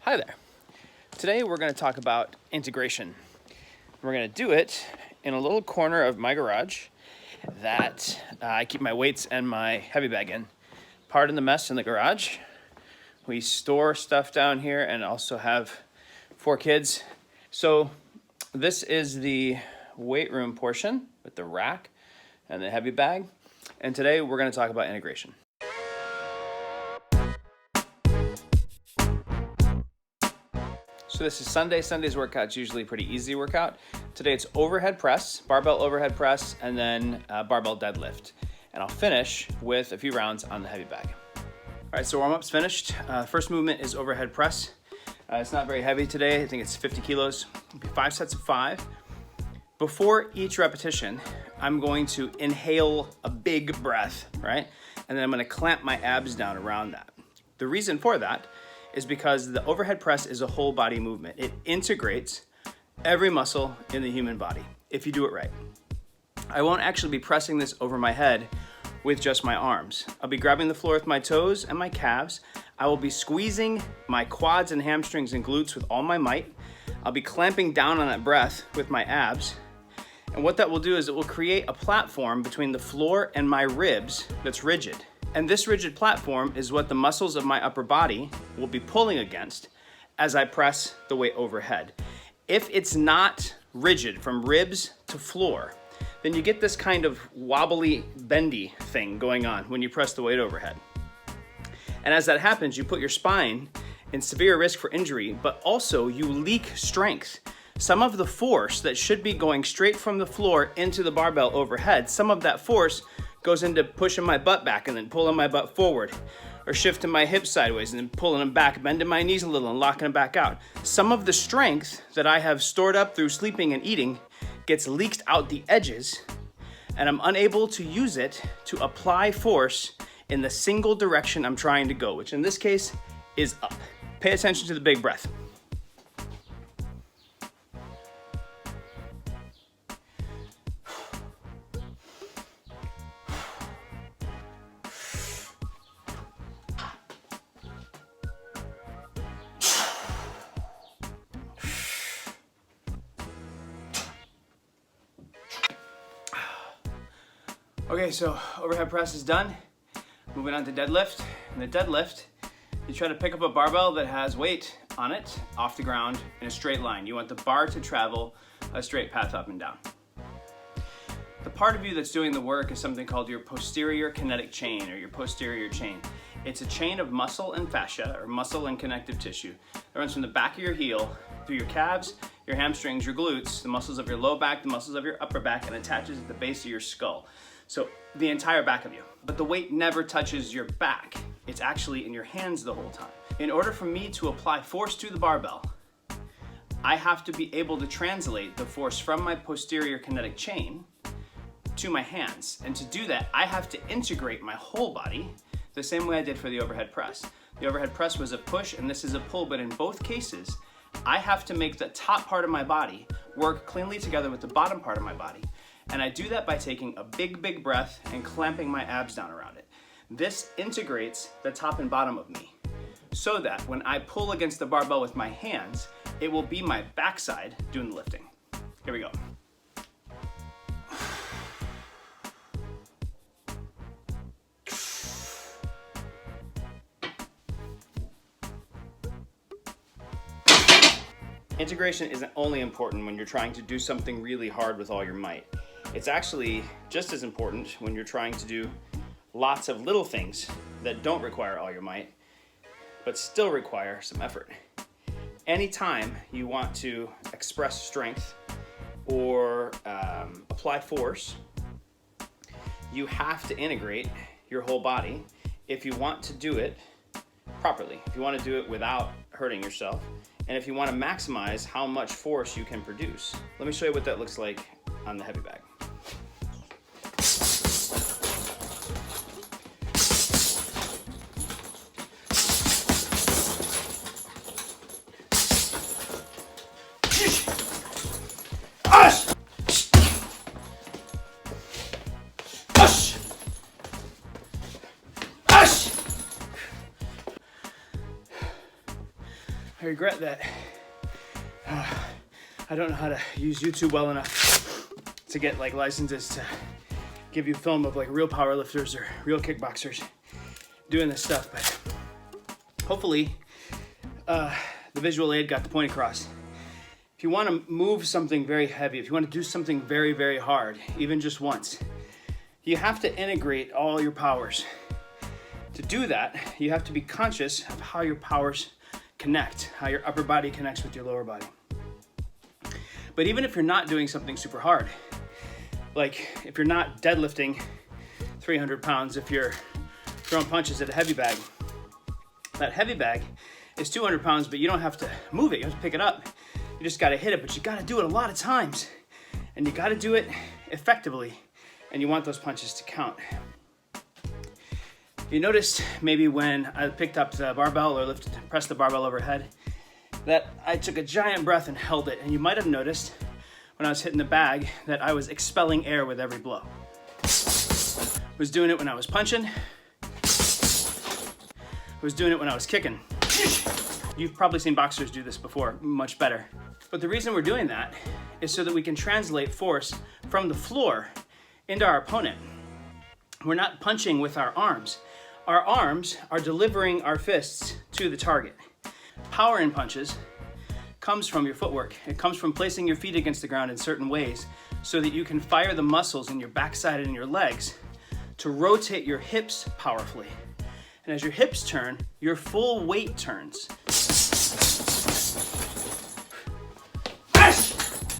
Hi there. Today we're going to talk about integration. We're going to do it in a little corner of my garage that I keep my weights and my heavy bag in. Pardon the mess in the garage. We store stuff down here and also have 4 kids. So this is the weight room portion with the rack and the heavy bag. And today we're going to talk about integration. So this is Sunday. Sunday's workout's usually a pretty easy workout. Today it's overhead press, barbell overhead press, and then barbell deadlift. And I'll finish with a few rounds on the heavy bag. All right, so warm-up's finished. First movement is overhead press. It's not very heavy today. I think it's 50 kilos. It'll be 5 sets of 5. Before each repetition, I'm going to inhale a big breath, right? And then I'm gonna clamp my abs down around that. The reason for that is because the overhead press is a whole body movement. It integrates every muscle in the human body, if you do it right. I won't actually be pressing this over my head with just my arms. I'll be grabbing the floor with my toes and my calves. I will be squeezing my quads and hamstrings and glutes with all my might. I'll be clamping down on that breath with my abs. And what that will do is it will create a platform between the floor and my ribs that's rigid. And this rigid platform is what the muscles of my upper body will be pulling against as I press the weight overhead. If it's not rigid from ribs to floor, then you get this kind of wobbly, bendy thing going on when you press the weight overhead. And as that happens, you put your spine in severe risk for injury, but also you leak strength. Some of the force that should be going straight from the floor into the barbell overhead, some of that force goes into pushing my butt back and then pulling my butt forward, or shifting my hips sideways and then pulling them back, bending my knees a little and locking them back out. Some of the strength that I have stored up through sleeping and eating gets leaked out the edges, and I'm unable to use it to apply force in the single direction I'm trying to go, which in this case is up. Pay attention to the big breath. Okay, so overhead press is done. Moving on to deadlift. In the deadlift, you try to pick up a barbell that has weight on it off the ground in a straight line. You want the bar to travel a straight path up and down. The part of you that's doing the work is something called your posterior kinetic chain, or your posterior chain. It's a chain of muscle and fascia, or muscle and connective tissue, that runs from the back of your heel through your calves, your hamstrings, your glutes, the muscles of your low back, the muscles of your upper back, and attaches at the base of your skull. So the entire back of you. But the weight never touches your back. It's actually in your hands the whole time. In order for me to apply force to the barbell, I have to be able to translate the force from my posterior kinetic chain to my hands. And to do that, I have to integrate my whole body the same way I did for the overhead press. The overhead press was a push and this is a pull, but in both cases, I have to make the top part of my body work cleanly together with the bottom part of my body. And I do that by taking a big breath and clamping my abs down around it. This integrates the top and bottom of me so that when I pull against the barbell with my hands, it will be my backside doing the lifting. Here we go. Integration isn't only important when you're trying to do something really hard with all your might. It's actually just as important when you're trying to do lots of little things that don't require all your might, but still require some effort. Anytime you want to express strength or apply force, you have to integrate your whole body if you want to do it properly, if you want to do it without hurting yourself, and if you want to maximize how much force you can produce. Let me show you what that looks like on the heavy bag. I regret that I don't know how to use YouTube well enough to get like licenses to give you film of like real powerlifters or real kickboxers doing this stuff, but hopefully the visual aid got the point across. If you want to move something very heavy, if you want to do something very, very hard, even just once, you have to integrate all your powers. To do that, you have to be conscious of how your powers connect, how your upper body connects with your lower body. But even if you're not doing something super hard, like if you're not deadlifting 300 pounds, if you're throwing punches at a heavy bag, that heavy bag is 200 pounds, but you don't have to move it, you have to pick it up. You just gotta hit it, but you gotta do it a lot of times. And you gotta do it effectively, and you want those punches to count. You noticed maybe when I picked up the barbell or pressed the barbell overhead, that I took a giant breath and held it. And you might have noticed when I was hitting the bag that I was expelling air with every blow. I was doing it when I was punching. I was doing it when I was kicking. You've probably seen boxers do this before, much better. But the reason we're doing that is so that we can translate force from the floor into our opponent. We're not punching with our arms. Our arms are delivering our fists to the target. Power in punches comes from your footwork. It comes from placing your feet against the ground in certain ways so that you can fire the muscles in your backside and in your legs to rotate your hips powerfully. And as your hips turn, your full weight turns.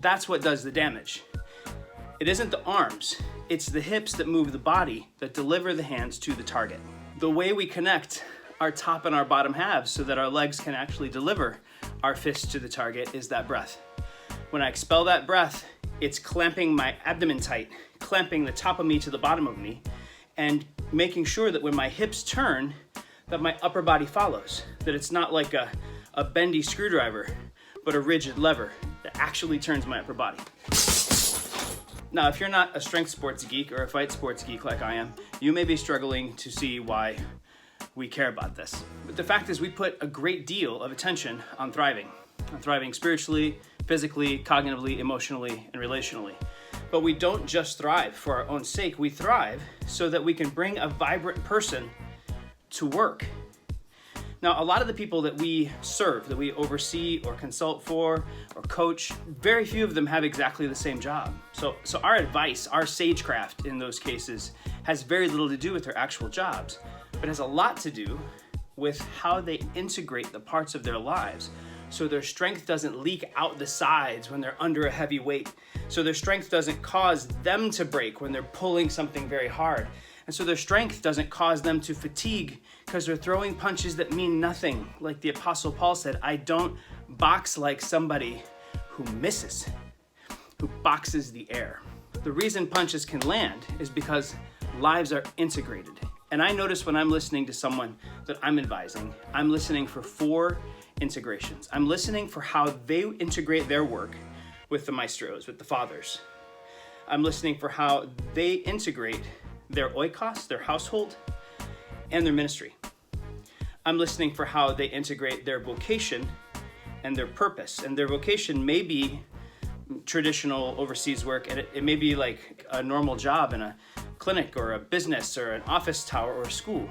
That's what does the damage. It isn't the arms, it's the hips that move the body that deliver the hands to the target. The way we connect our top and our bottom halves so that our legs can actually deliver our fists to the target is that breath. When I expel that breath, it's clamping my abdomen tight, clamping the top of me to the bottom of me, and making sure that when my hips turn, that my upper body follows, that it's not like a bendy screwdriver, but a rigid lever that actually turns my upper body. Now, if you're not a strength sports geek or a fight sports geek like I am, you may be struggling to see why we care about this. But the fact is we put a great deal of attention on thriving spiritually, physically, cognitively, emotionally, and relationally. But we don't just thrive for our own sake, we thrive so that we can bring a vibrant person to work. Now, a lot of the people that we serve, that we oversee or consult for or coach, very few of them have exactly the same job. So our advice, our sagecraft in those cases, has very little to do with their actual jobs, but has a lot to do with how they integrate the parts of their lives so their strength doesn't leak out the sides when they're under a heavy weight, so their strength doesn't cause them to break when they're pulling something very hard. And so their strength doesn't cause them to fatigue because they're throwing punches that mean nothing. Like the Apostle Paul said, I don't box like somebody who misses, who boxes the air. The reason punches can land is because lives are integrated. And I notice when I'm listening to someone that I'm advising, I'm listening for 4 integrations. I'm listening for how they integrate their work with the maestros, with the fathers. I'm listening for how they integrate their oikos, their household, and their ministry. I'm listening for how they integrate their vocation and their purpose. And their vocation may be traditional overseas work, and it may be like a normal job in a clinic or a business or an office tower or a school.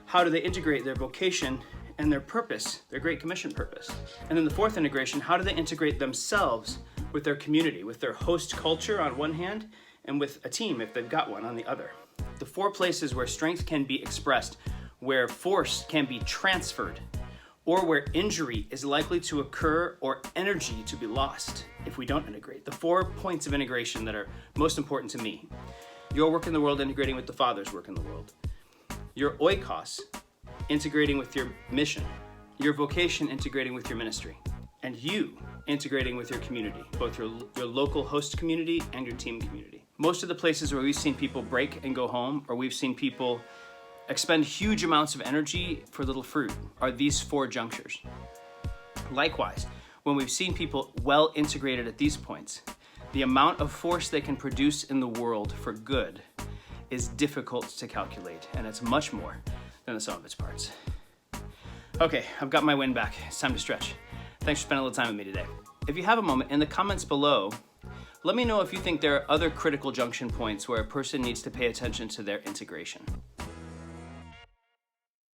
How do they integrate their vocation and their purpose, their Great Commission purpose? And then the 4th integration, how do they integrate themselves with their community, with their host culture on one hand, and with a team if they've got one on the other? The 4 places where strength can be expressed, where force can be transferred, or where injury is likely to occur or energy to be lost if we don't integrate. The 4 points of integration that are most important to me. Your work in the world integrating with the Father's work in the world. Your oikos integrating with your mission. Your vocation integrating with your ministry. And you integrating with your community, both your local host community and your team community. Most of the places where we've seen people break and go home, or we've seen people expend huge amounts of energy for little fruit, are these 4 junctures. Likewise, when we've seen people well integrated at these points, the amount of force they can produce in the world for good is difficult to calculate, and it's much more than the sum of its parts. Okay, I've got my wind back. It's time to stretch. Thanks for spending a little time with me today. If you have a moment, in the comments below, let me know if you think there are other critical junction points where a person needs to pay attention to their integration.